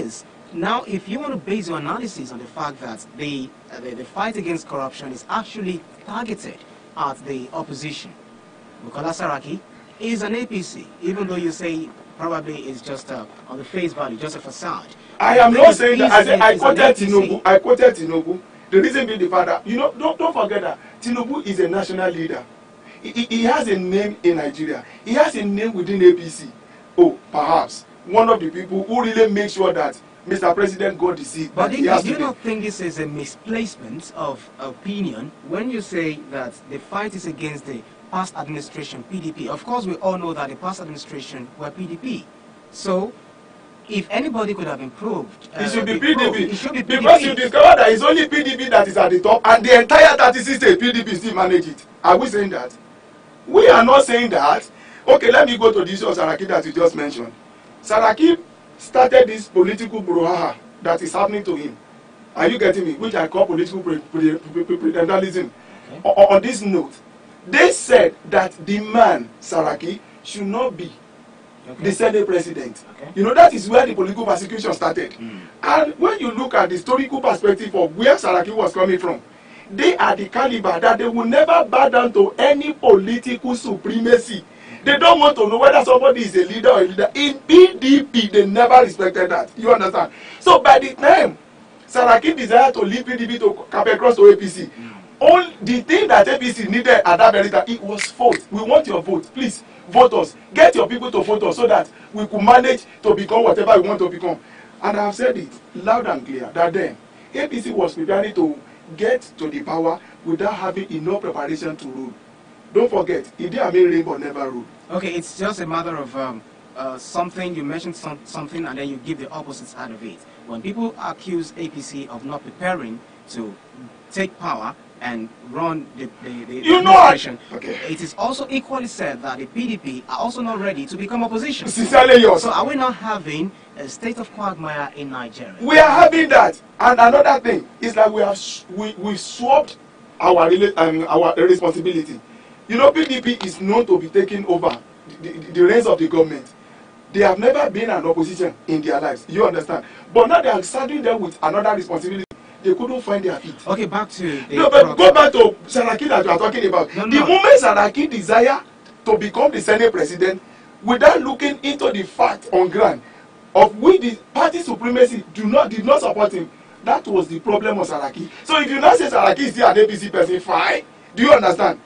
this. Now, if you want to base your analysis on the fact that the fight against corruption is actually targeted at the opposition, Bukola Saraki is an APC, even though you say probably it's just on the face value, just a facade. I am not saying that. I quoted Tinubu. I quoted Tinubu. The reason being the fact that, you know, don't forget that Tinubu is a national leader. He has a name in Nigeria. He has a name within APC. Oh, perhaps one of the people who really make sure that Mr. President got the seat. But do you not think this is a misplacement of opinion when you say that the fight is against the past administration, PDP? Of course, we all know that the past administration were PDP. So, if anybody could have improved, it should be PDP. It should be PDP. Because you discover that it's only PDP that is at the top, and the entire 36 state PDP still manage it. Are we saying that? We are not saying that. Okay, let me go to the issue of Saraki that you just mentioned. Saraki started this political brouhaha that is happening to him. Are you getting me? Which I call political presidentialism. Okay. On this note, they said that the man, Saraki, should not be the Senate president. Okay. You know, that is where the political persecution started. And when you look at the historical perspective of where Saraki was coming from, they are the caliber that they will never bow down to any political supremacy. They don't want to know whether somebody is a leader or a leader. In PDP, they never respected that. You understand? So by the time Saraki desired to leave PDP to come across to APC, all the thing that APC needed at that very time, it was vote. We want your vote. Please, vote us. Get your people to vote us so that we could manage to become whatever we want to become. And I have said it loud and clear that then APC was preparing to get to the power without having enough preparation to rule. Don't forget, Idi Amin reign but never rule. Okay, it's just a matter of something, you mentioned something and then you give the opposite side of it. When people accuse APC of not preparing to take power and run the administration, okay, it is also equally said that the PDP are also not ready to become opposition. Sincerely yours. So are we not having a state of quagmire in Nigeria? We are having that. And another thing is that we swapped our responsibility. You know, PDP is known to be taking over the reins of the government. They have never been an opposition in their lives. You understand? But now they are saddling them with another responsibility. They couldn't find their feet. Okay, back to the... No, but go back to Saraki that you are talking about. The moment Saraki desire to become the Senate president without looking into the fact on ground of which the party supremacy did not support him, that was the problem of Saraki. So if you now say Saraki is still an APC person, fine. Do you understand?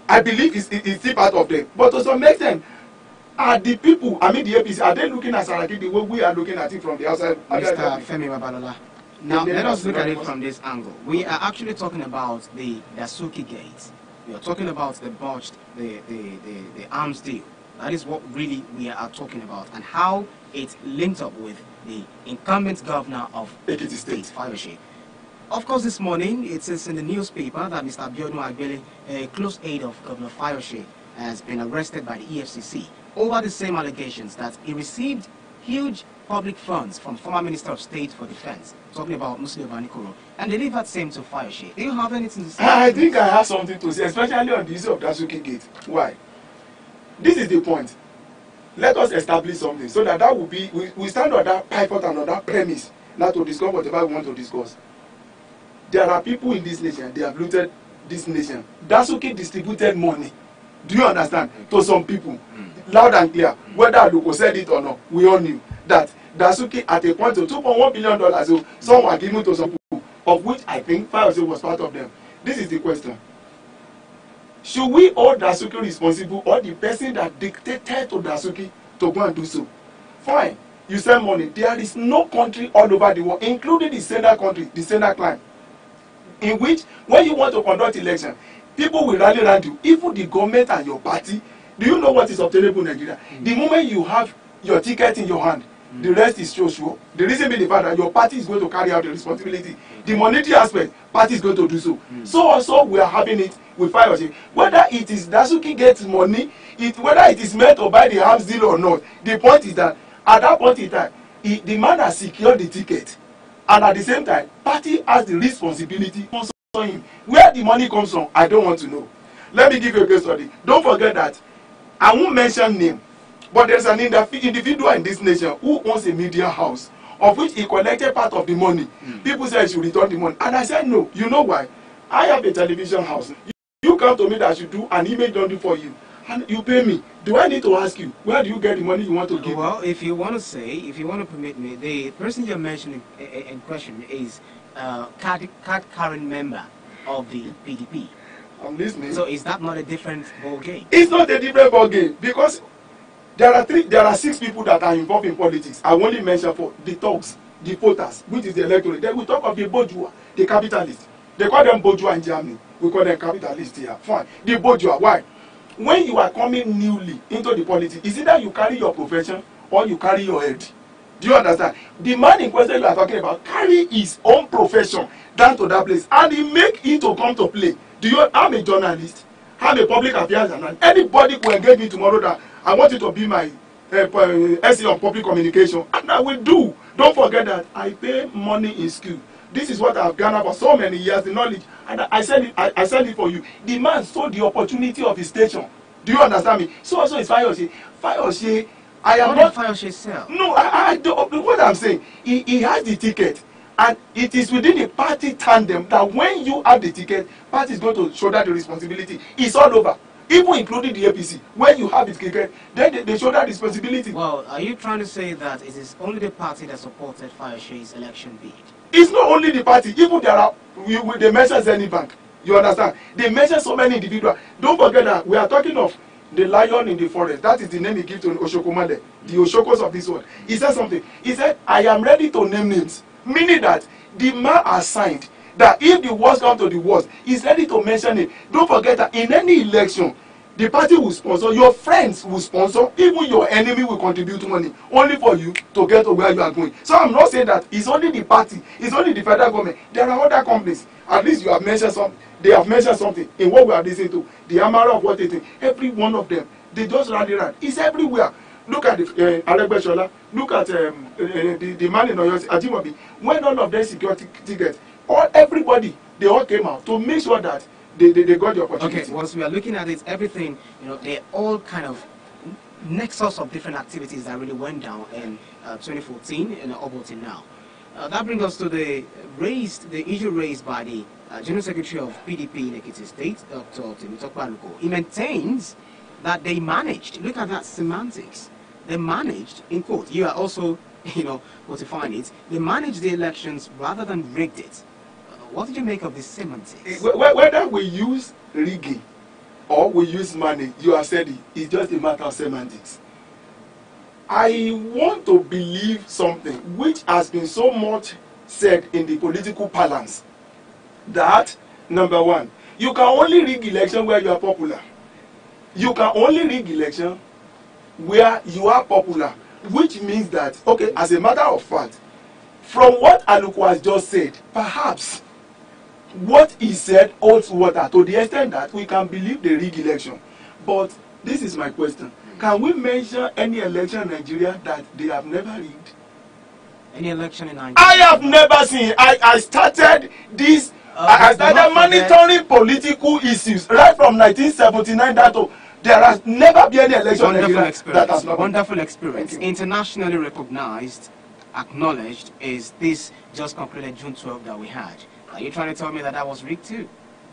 I believe it's still part of them. But to some extent, are the people, I mean the APC, are they looking at Saraki the way we are looking at it from the outside? Mr. Femi Babalola, now let us look at it from this angle. We are actually talking about the Dasuki Gate. We are talking about the botched, the arms deal. That is what really we are talking about, and how it linked up with the incumbent governor of Ekiti State, Fayose. Of course, this morning, it says in the newspaper that Mr. Abiodun Agbele, a close aide of Governor Fayose, has been arrested by the EFCC over the same allegations that he received huge public funds from former Minister of State for Defense, talking about Muslim Banikoro, and delivered same to Fayose. Do you have anything to say? I think I have something to say, especially on the issue of Dasuki Gate. Why? This is the point. Let us establish something so that will be, we stand on that pivot and on that premise now to discuss whatever we want to discuss. There are people in this nation, they have looted this nation. Dasuki distributed money. Do you understand? To some people. Loud and clear. Whether Aluko said it or not, we all knew that Dasuki at a point of $2.1 billion, so some were given to some people, of which I think Fayose was part of them. This is the question. Should we hold Dasuki responsible, or the person that dictated to Dasuki to go and do so? Fine. You send money. There is no country all over the world, including the sender country, the sender clan, in which when you want to conduct election, people will rally around you, even the government and your party. Do you know what is obtainable in Nigeria? The moment you have your ticket in your hand, the rest is sure. The reason being the fact that your party is going to carry out the responsibility. The monetary aspect, party is going to do so. So also we are having it with Fayose. Whether it is Dasuki gets money, whether it is meant to buy the arms deal or not, the point is that at that point in time, the man has secured the ticket. And at the same time, party has the responsibility to sponsor him. Where the money comes from, I don't want to know. Let me give you a case study. Don't forget that I won't mention name, but there's an individual in this nation who owns a media house of which he collected part of the money. People said he should return the money, and I said no. You know why? I have a television house. You come to me that I should do an image done for you, and you pay me. Do I need to ask you, where do you get the money you want to give? Well, if you want to permit me, the person you're mentioning in question is card carrying member of the PDP. I'm listening. So is that not a different ball game? It's not a different ball game, because there are 6 people that are involved in politics. I only mention for the thugs, the voters, which is the electorate. Then we talk of the bourgeois, the capitalists. They call them bourgeois in Germany. We call them capitalists here. Fine. The bourgeois. Why? When you are coming newly into the politics, is either you carry your profession or you carry your head. Do you understand? The man in question you are talking about carry his own profession down to that place, and he make it to come to play. I'm a journalist. I'm a public affairs journalist. Anybody who engage me tomorrow that I want you to be my essay on public communication, and I will do. Don't forget that I pay money in school. This is what I've garnered for so many years, the knowledge, and I sell it for you. The man saw the opportunity of his station. Do you understand me? So also is Fayose. Fayose, I am not. Fayose sell? No, I don't. What I'm saying, he has the ticket, and it is within the party tandem that when you have the ticket, party is going to shoulder the responsibility. It's all over. Even including the APC, when you have the ticket, then they shoulder the responsibility. Well, are you trying to say that it is only the party that supported Fayose's election bid? It's not only the party. Even they mention Zenith Bank. You understand? They mention so many individuals. Don't forget that we are talking of the lion in the forest. That is the name he gives to Oshokomale, the Oshokos of this world. He said something. He said, I am ready to name names. Meaning that the man has signed that if the worst come to the worst, he's ready to mention it. Don't forget that in any election, the party will sponsor, your friends will sponsor, even your enemy will contribute money only for you to get to where you are going. So I'm not saying that it's only the party, it's only the federal government. There are other companies. At least you have mentioned something. They have mentioned something in what we are listening to. The Amara of what they think. Every one of them, they just rally around. It's everywhere. Look at the Aregbesola. Look at the man in Oyo, Ajimobi. When all of them security tickets, everybody, they all came out to make sure that they got the opportunity. Okay, once we are looking at it, everything, they're all kind of nexus of different activities that really went down in 2014 and up until now. That brings us to the issue raised by the General Secretary of PDP in Ekiti State, Dr. Temitope Aluko. He maintains that they managed, look at that semantics, they managed, in quote, you are also, quantifying it, they managed the elections rather than rigged it. What did you make of this semantics? Whether we use rigging or we use money, you have said it, it's just a matter of semantics. I want to believe something which has been so much said in the political parlance, that, number one, you can only rig election where you are popular. You can only rig election where you are popular, which means that, okay, as a matter of fact, from what Aluko has just said, perhaps what he said holds water to the extent that we can believe the rig election. But this is my question. Can we mention any election in Nigeria that they have never rigged? Any election in Nigeria? I have never seen. I started this. I started monitoring political issues right from 1979 down to. There has never been any election in Nigeria that has not. Wonderful experience. Internationally recognized, acknowledged, is this just concluded June 12 that we had. Are you trying to tell me that was rigged too?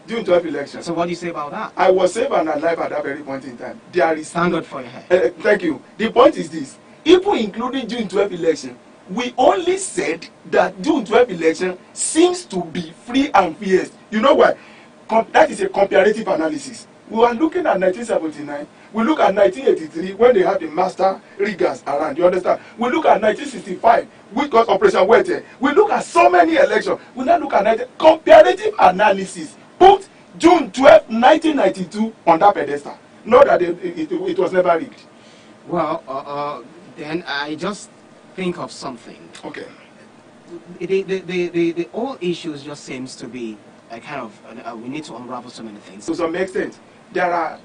June 12 election. So what do you say about that? I was safe and alive at that very point in time. There is. Thank God for your head. Thank you. The point is this: even including June 12 election, we only said that June 12 election seems to be free and fair. You know why? That is a comparative analysis. We were looking at 1979. We look at 1983 when they had the master riggers around. You understand? We look at 1965 which got Operation Wete. We look at so many elections. We now look at comparative analysis. Put June 12, 1992 on that pedestal. Know that it was never rigged. Well, then I just think of something. Okay. The all issues just seems to be a kind of we need to unravel so many things. To some extent, there are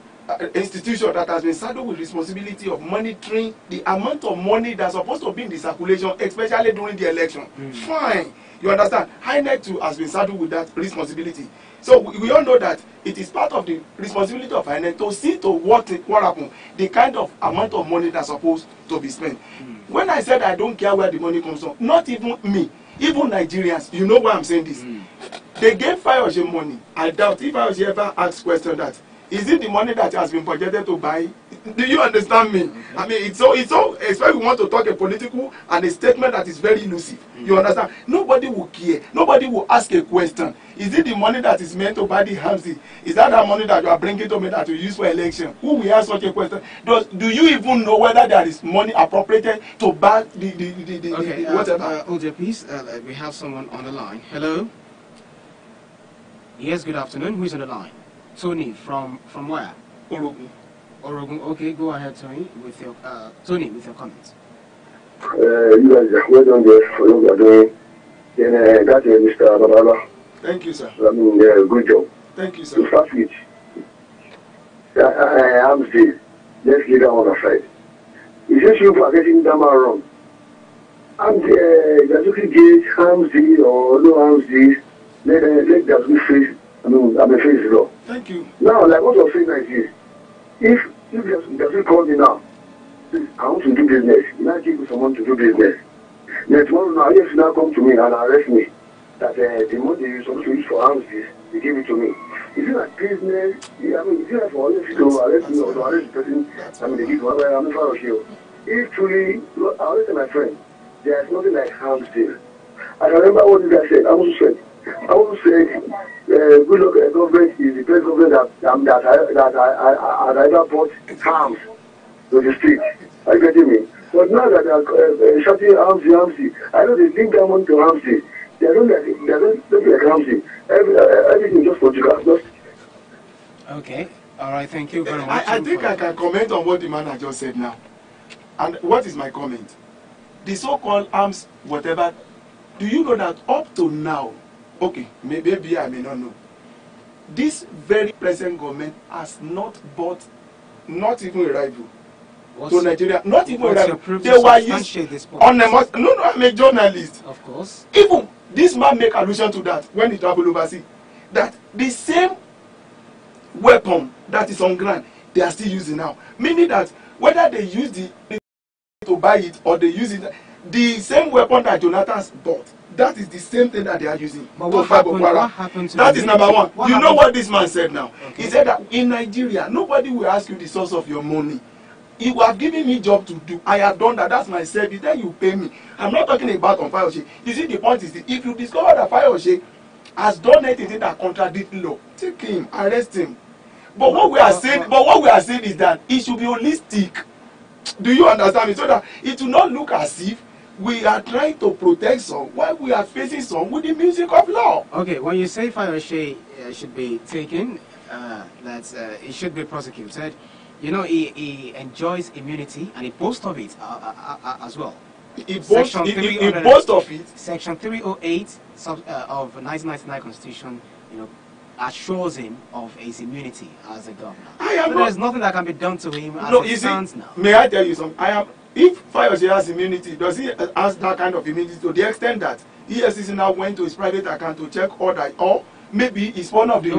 institution that has been saddled with responsibility of monitoring the amount of money that's supposed to be in the circulation, especially during the election. Fine, you understand? INEC too has been saddled with that responsibility. So we all know that it is part of the responsibility of INEC to see to what happened, the kind of amount of money that's supposed to be spent. When I said I don't care where the money comes from, not even me, even Nigerians, you know why I'm saying this. They gave Fayose money. I doubt if Fayose ever asked question that, is it the money that has been budgeted to buy? Do you understand me? I mean, it's so, especially we want to talk a political and a statement that is very elusive. You understand? Nobody will care. Nobody will ask a question. Is it the money that is meant to buy the Hamsi? Is that money that you are bringing to me that you use for election? Who will ask such a question? Do you even know whether there is money appropriated to buy the whatever? OJ, please, we have someone on the line. Hello? Yes, good afternoon. Who is on the line? Tony, from where? Orogun. Orogun. Okay, go ahead, Tony, with your comments. You guys, well done there for what you are doing. Then that's Mr. Babala. Thank you, sir. I mean, good job. Thank you, sir. To start with, I'm still, let's leave that one aside. It's just you for getting that man wrong. I'm the Jazuki Gate, Hamsi, or no Hamsi, let Jazuki face, I'm a face law. Thank you. Now, like what you're saying like this, if Jazuki calls me now, I want to do business, you might give someone to do business. Then tomorrow now, if you now come to me and arrest me, that the money you're supposed to use for houses, they give it to me. Is it like business? I mean, is it like for others to arrest me or to arrest the person? I mean, they give whatever, I'm not far of you. If truly, I always tell my friend, there's nothing like harm still. I remember what you guys said. I also said, good luck government is the best government that I ever bought harms to the street. Are you getting me? But now that they're shouting Hamsi, I know they link that money to Hamsi. They don't like Hamsi. Everything just political. Okay. All right. Thank you very much. I think I can comment on what the man has just said now. And what is my comment? The so-called arms, whatever, do you know that up to now, okay, maybe I may not know, this very present government has not bought, not even a rival to Nigeria, not even a rival. They were used on a must. No, I'm a journalist. Of course. Even this man make allusion to that when he travel overseas, that the same weapon that is on ground, they are still using now. Meaning that whether they use the to buy it or they use it, the same weapon that Jonathan bought, that is the same thing that they are using. But what happened to that is number one. You know what this man said now? Okay. He said that in Nigeria, nobody will ask you the source of your money. You have given me job to do. I have done that. That's my service. Then you pay me. I'm not talking about on Fayose. You see, the point is, if you discover that Fayose has done anything that contradicts law, take him, arrest him. But what we are saying is that it should be holistic. Do you understand me? So that it will not look as if we are trying to protect some while we are facing some with the music of law. Okay, when you say Fayose should be taken, that it should be prosecuted, you know, he enjoys immunity and he boasts of it as well. He boasts of it. Section 308 of 1999 Constitution, you know, assures him of his immunity as a governor. There's nothing that can be done to him as it stands now. May I tell you something? If Fayose has immunity, does he has that kind of immunity to the extent that EFCC now went to his private account to check all that, or maybe it's one of the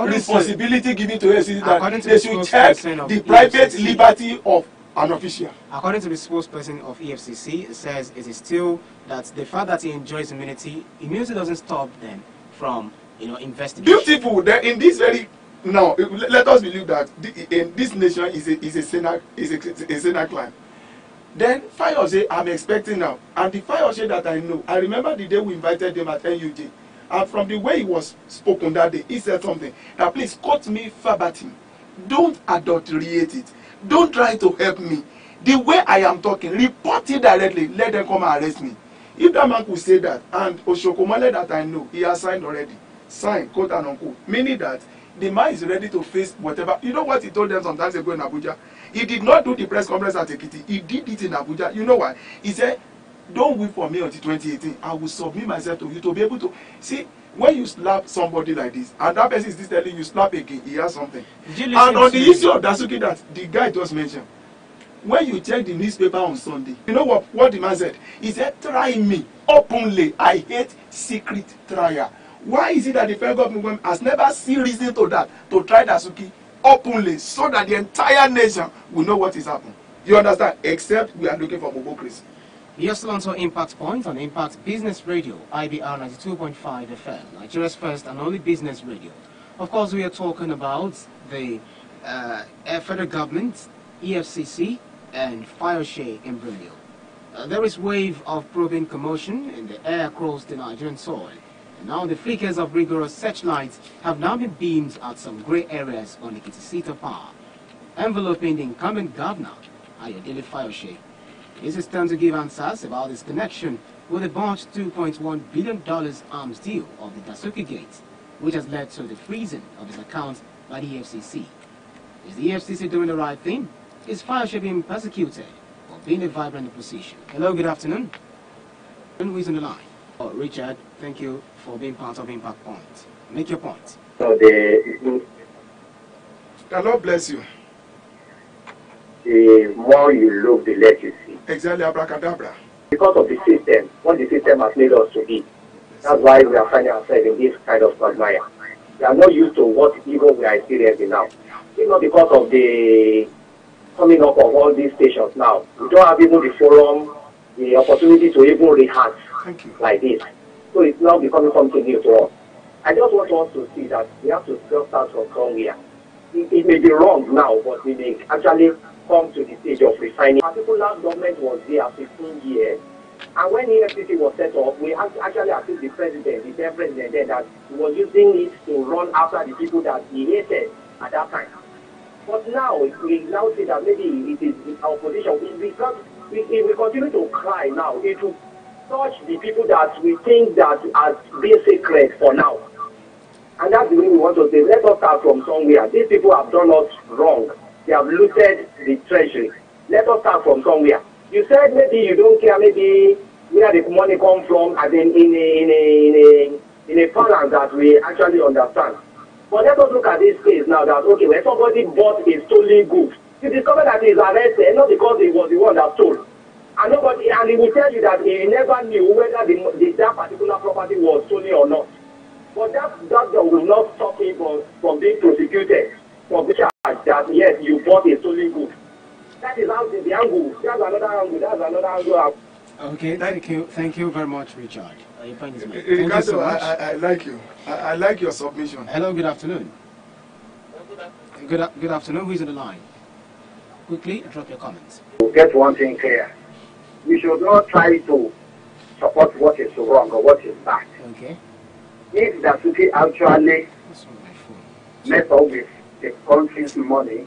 responsibility given to EFCC that they should check the private liberty of an official? According to the spokesperson of EFCC, it says it is still that the fact that he enjoys immunity doesn't stop them from, you know, investigation. Beautiful. In this very now, let us believe that in this nation is a Senate crime. Then Fayose, I'm expecting now, and the Fayose that I know, I remember the day we invited him at NUJ, and from the way he was spoken that day, he said something. Now please quote me verbatim. Don't adulterate it. Don't try to help me. The way I am talking, report it directly. Let them come and arrest me. If that man could say that, and Oshokomole that I know, he has signed already. Signed, quote and unquote. Meaning that the man is ready to face whatever. You know what he told them sometimes ago in Abuja? He did not do the press conference at Ekiti. He did it in Abuja. You know why? He said, don't wait for me until 2018. I will submit myself to you to be able to see. When you slap somebody like this, and that person is still telling you slap again, he has something. And on the issue of Dasuki that the guy just mentioned, when you check the newspaper on Sunday, you know what the man said? He said, try me openly. I hate secret trial. Why is it that the federal government has never seen reason to that, to try Dasuki openly, so that the entire nation will know what is happening? You understand? Except we are looking for Bobocracy. You're still on Impact Point on Impact Business Radio, IBR 92.5 FM, Nigeria's first and only business radio. Of course, we are talking about the federal government, EFCC, and Fayose imbroglio. There is wave of probing commotion in the air across the Nigerian soil. And now the flickers of rigorous searchlights have now been beamed at some grey areas on the seat of power, enveloping the incumbent governor, Ayodele Fayose. This is time to give answers about his connection with the botched $2.1 billion arms deal of the Dasuki Gate, which has led to the freezing of his account by the EFCC. Is the EFCC doing the right thing? Is Fayose being persecuted or being a vibrant opposition? Hello, good afternoon. Who is on the line? Oh, Richard, thank you for being part of Impact Point. Make your point. So the Lord bless you. The more you look, the less you see. Exactly, abracadabra. Because of the system, what the system has made us to be. That's why we are finding ourselves in this kind of quagmire. We are not used to what even we are experiencing now. It's not because of the coming up of all these stations now. We don't have even the forum, the opportunity to even rehearse like this. So it's now becoming something new to us. I just want us to see that we have to still start from somewhere. It may be wrong now, but we may actually come to the stage of refining. A particular government was there 15 years, and when the EFCC was set up, we actually accused the president, the then president, then that he was using it to run after the people that he hated at that time. But now, we now see that maybe it is our position. Because if we continue to cry now, it will touch the people that we think that are being sacred for now. And that's the way we want to say, let us start from somewhere. These people have done us wrong. They have looted the treasury. Let us start from somewhere. You said maybe you don't care maybe where the money comes from, as in a balance that we actually understand. But let us look at this case now that, okay, when somebody bought a stolen goods, you discover that he is arrested, not because he was the one that stole. And he will tell you that he never knew whether that particular property was stolen or not. But that will not stop him from being prosecuted for the charge that, yes, you bought a stolen good. That is how the angle. That's another angle. Okay, thank you very much, Richard. Your point is made. Thank you so much. I like you. I like your submission. Hello, good afternoon. Good afternoon. Who's on the line? Quickly, drop your comments. To get one thing clear, we should not try to support what is wrong or what is bad. Okay. If Dasuki actually mess up with the country's money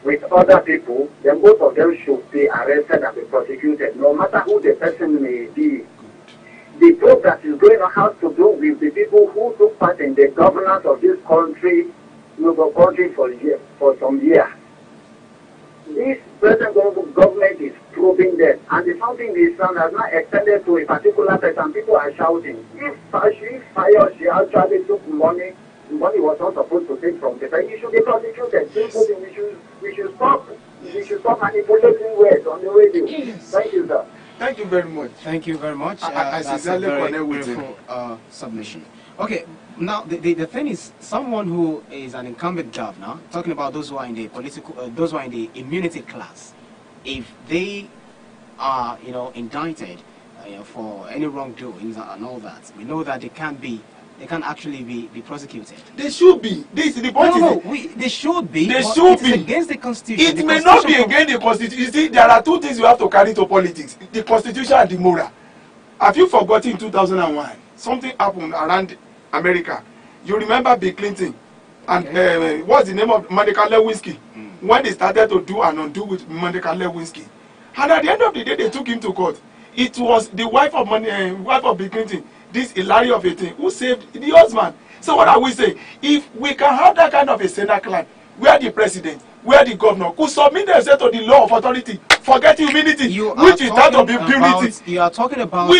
with other people, then both of them should be arrested and be prosecuted, no matter who the person may be. The probe that is going on has to do with the people who took part in the governance of this country, for some years. This present government is probing them, and the something is has not extended to a particular person. People are shouting. If Fayose actually took money, the money was not supposed to take from the bank, he should be prosecuted. We should stop manipulating words on the radio. Yes. Thank you, sir. Thank you very much. Thank you very much. I sincerely connect with you. Submission. Okay, now the thing is, someone who is an incumbent governor, talking about those who are in the those who are in the immunity class, if they are, indicted for any wrongdoings and all that, we know that they can't actually be prosecuted. They should be. This is the point. They should be. They should be. It's against the Constitution. It may not be against the Constitution. You see, there are two things you have to carry to politics: the Constitution and the moral. Have you forgotten in 2001 something happened around America? You remember Bill Clinton and what's the name of Monica Lewinsky when they started to do and undo with Monica Lewinsky, and at the end of the day they took him to court. It was the wife of Bill Clinton, this Hillary of 18, who saved the husband. So what are we saying? If we can have that kind of a Senate clan where the president where the governor could submit themselves to the law of authority, forget humility, which is that of impunity. You are talking about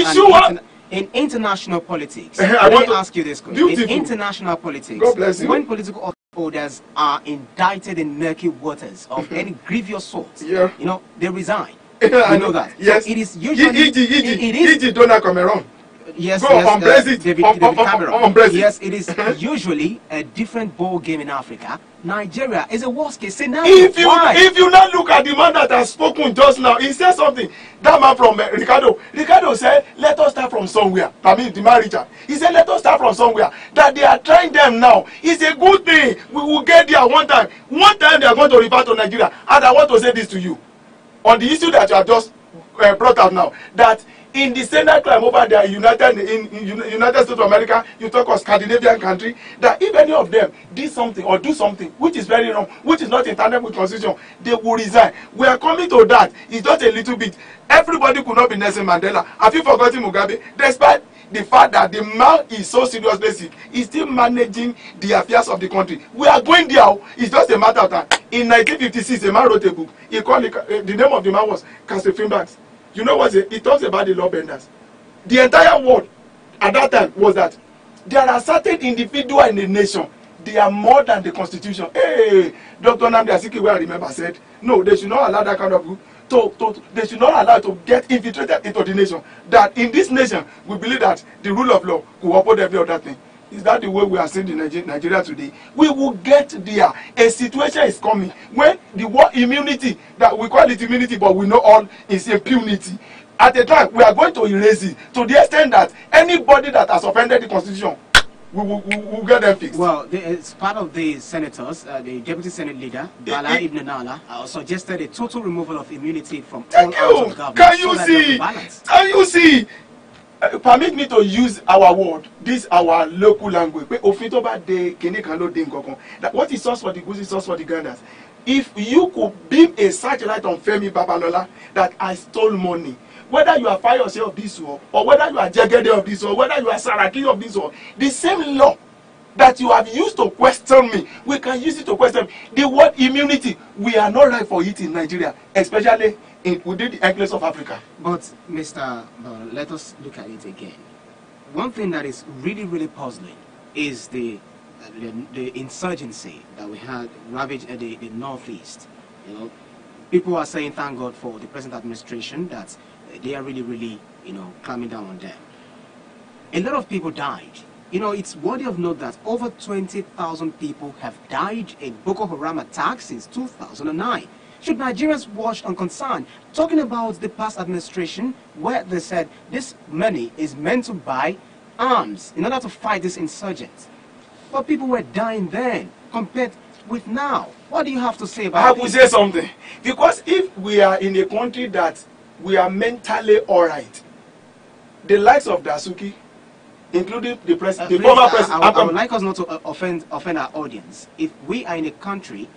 in international politics. Let me ask you this question. In international politics, God bless you. when political holders are indicted in murky waters of any grievous sort, yeah, you know, they resign. I know that. Yes. So it is usually E.g. Donald Cameron. Yes, David Cameron. Yes, it is usually a different ball game in Africa. Nigeria is a worst case scenario. If you now look at the man that has spoken just now, he said something. That man from Ricardo said, let us start from somewhere. I mean, the man Richard. He said, let us start from somewhere. That they are trying them now. It's a good thing. We will get there one time. One time they are going to refer to Nigeria. And I want to say this to you. On the issue that you have just brought out now, that in the Senate crime over there, United States of America, you talk of Scandinavian country, that if any of them did something or do something which is very wrong, which is not in tandem with constitution, they will resign. We are coming to that. It's just a little bit. Everybody could not be Nelson Mandela. Have you forgotten Mugabe? Despite the fact that the man is so seriously sick, he's still managing the affairs of the country. We are going there. It's just a matter of time. In 1956, a man wrote a book. He called it, the name of the man was Castle Finbags. You know what? It talks about the law benders. The entire world at that time was that there are certain individuals in the nation. They are more than the constitution. Hey, Dr. Nnamdi Azikiwe, I remember, said, no, they should not allow that kind of group they should not allow to get infiltrated into the nation. That in this nation, we believe that the rule of law will uphold every other thing. Is that the way we are seeing in Nigeria today? We will get there. A situation is coming when the word immunity, that we call it immunity, but we know all is impunity. At the time, we are going to erase it to the extent that anybody that has offended the constitution, we will get them fixed. Well, it's part of the senators, the Deputy Senate Leader, Bala Ibn Nala, suggested a total removal of immunity from all levels of government. Can you see? Can you see? Permit me to use our word, this our local language. That what is sauce for the goose is sauce for the gathers. If you could beam a satellite on Femi Babalola that I stole money, whether you are Fayose of this war, or whether you are Jegede of this war, whether you are Saraki of this war, the same law that you have used to question me, we can use it to question me. The word immunity, we are not right for it in Nigeria, especially within the enclaves of Africa. But, Mr. Let us look at it again. One thing that is really, really puzzling is the insurgency that we had ravaged the Northeast. You know, people are saying, thank God for the present administration, that they are really, really, you know, climbing down on them. A lot of people died. You know, it's worthy of note that over 20,000 people have died in Boko Haram attacks since 2009. Should Nigerians watch unconcerned? Talking about the past administration, where they said this money is meant to buy arms in order to fight this insurgents. But people were dying then, compared with now. What do you have to say about I have to say something. Because if we are in a country that we are mentally all right, the likes of Dasuki, including the the former president. I would like us not to offend our audience. If we are in a country,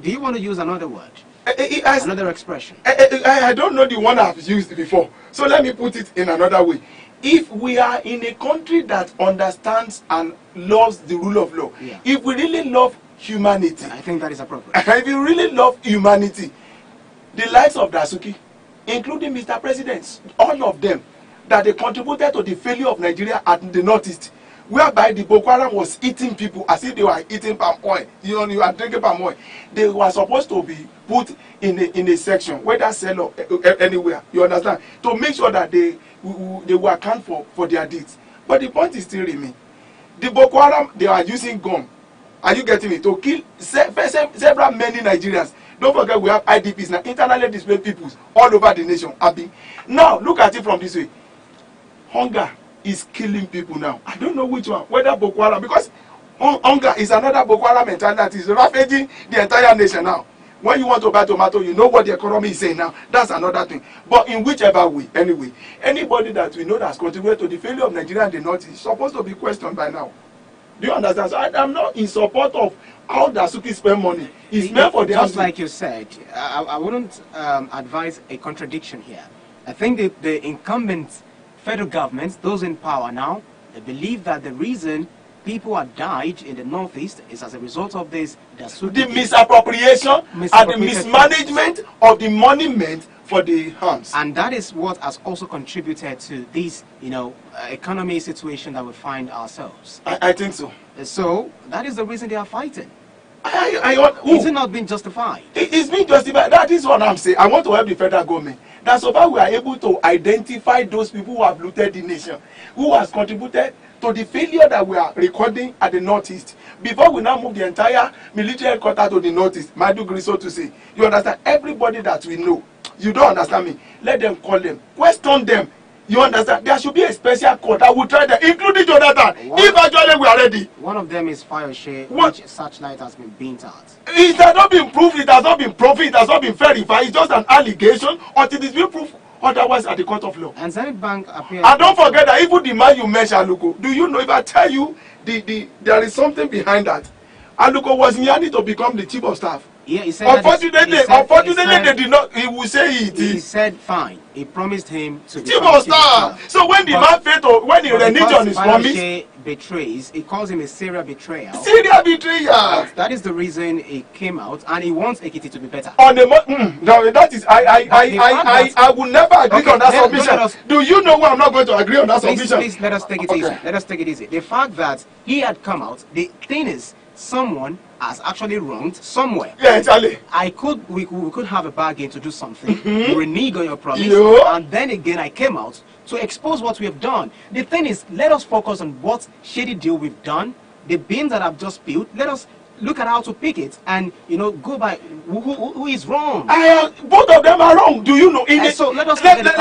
do you want to use another word? Another expression? I don't know the one I've used before. So let me put it in another way. If we are in a country that understands and loves the rule of law, yeah. If we really love humanity, I think that is appropriate. If you really love humanity, the likes of Dasuki, including Mr. President, all of them, that they contributed to the failure of Nigeria at the Northeast, whereby the Boko Haram was eating people as if they were eating palm oil. You know, you are drinking palm oil. They were supposed to be put in a section, whether cell or anywhere. You understand? To make sure that they will account for their deeds. But the point is still remain. The Boko Haram, they are using gun. Are you getting me? To kill several many Nigerians. Don't forget we have IDPs now, internally displaced peoples all over the nation. Abi. Now look at it from this way. Hunger is killing people now. I don't know which one, whether Boko Haram, because hunger is another Boko Haram mentality that is ravaging the entire nation now. When you want to buy tomato, you know what the economy is saying now. That's another thing. But in whichever way, anyway, anybody that we know that's contributed to the failure of Nigeria and the North is supposed to be questioned by now. Do you understand? So I'm not in support of how Dasuki spend money. It's meant for the just like you said. I wouldn't advise a contradiction here. I think the incumbent federal government, those in power now, they believe that the reason people have died in the northeast is as a result of this Dasuki The Gate. misappropriation and the Misappropriated mismanagement of the monument for the harms. And that is what has also contributed to this, economy situation that we find ourselves. I think so. So that is the reason they are fighting. Is it not being justified? It's being justified. That is what I'm saying. I want to help the federal government. That so far we are able to identify those people who have looted the nation, who has contributed to the failure that we are recording at the northeast. Before we now move the entire military headquarters to the northeast, Maiduguri, so to say, you understand? Everybody that we know, you don't understand me. Let them call them, question them. You understand? There should be a special court that will try them, including Jonathan. If actually we are ready. One of them is Fayose, which searchlight has been bent out. It has not been proved, it has not been proven, it has not been verified. It's just an allegation until it is being proved otherwise at the court of law. And Zenith Bank appears. And don't forget that even the man you mentioned, Aluko, do you know, if I tell you there is something behind that? Aluko was yearning to become the chief of staff. Yeah, he said unfortunately, they did not. He will say it. He said fine. He promised him to be chief of staff. So when the man failed to, when he reneged on his promise, betrays, he calls him a serial betrayer. Serial betrayer. That is the reason he came out, and he wants Ekiti to be better. On the now that is I will never agree on that submission. Do you know why I'm not going to agree on that submission? Please let us take it easy. Let us take it easy. The fact that he had come out, the thing is, someone has actually wronged somewhere. Yeah, Charlie. We could have a bargain to do something. You renege on your promise, and then again I came out to expose what we have done. The thing is, let us focus on what shady deal we've done, the beans that I've just spilled. Let us look at how to pick it and go by who is wrong. Both of them are wrong. Do you know? So let me say this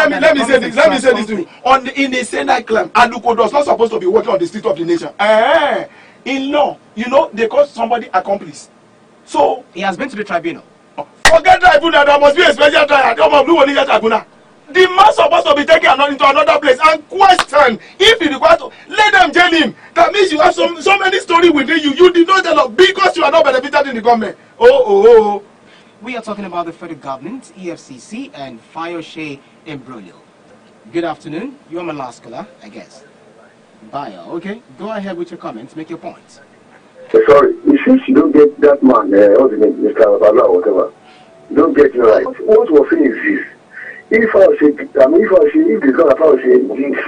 to you. In a Senate claim, Aluko does not supposed to be working on the street of the nation. In law, they call somebody accomplice. So he has been to the tribunal. Forget tribunal, there must be a special trial. The man supposed to be taken into another place and question if he requires to let them jail him. That means you have so many stories within you. You did not tell us because you are not benefited in the government. We are talking about the federal government, EFCC, and Fayose imbroglio. Good afternoon. You are my last caller, I guess. Bye. Okay, go ahead with your comments. Make your points. Sorry, if you don't get that man, what's his name, Mr. Babla or whatever, you don't get it right. What we're saying is this. If the God of Fayose gives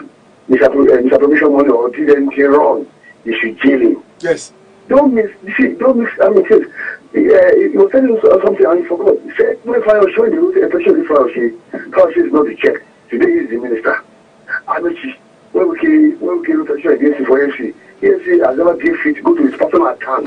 misappropriation money or did anything wrong, you should jail him. Yes. Don't mix. You were telling us something and you forgot. He said, when Fayose showing the route, especially Fayose is not the check. Today he is the minister. When we came to against him for EFCC has never given fit to go to his personal account.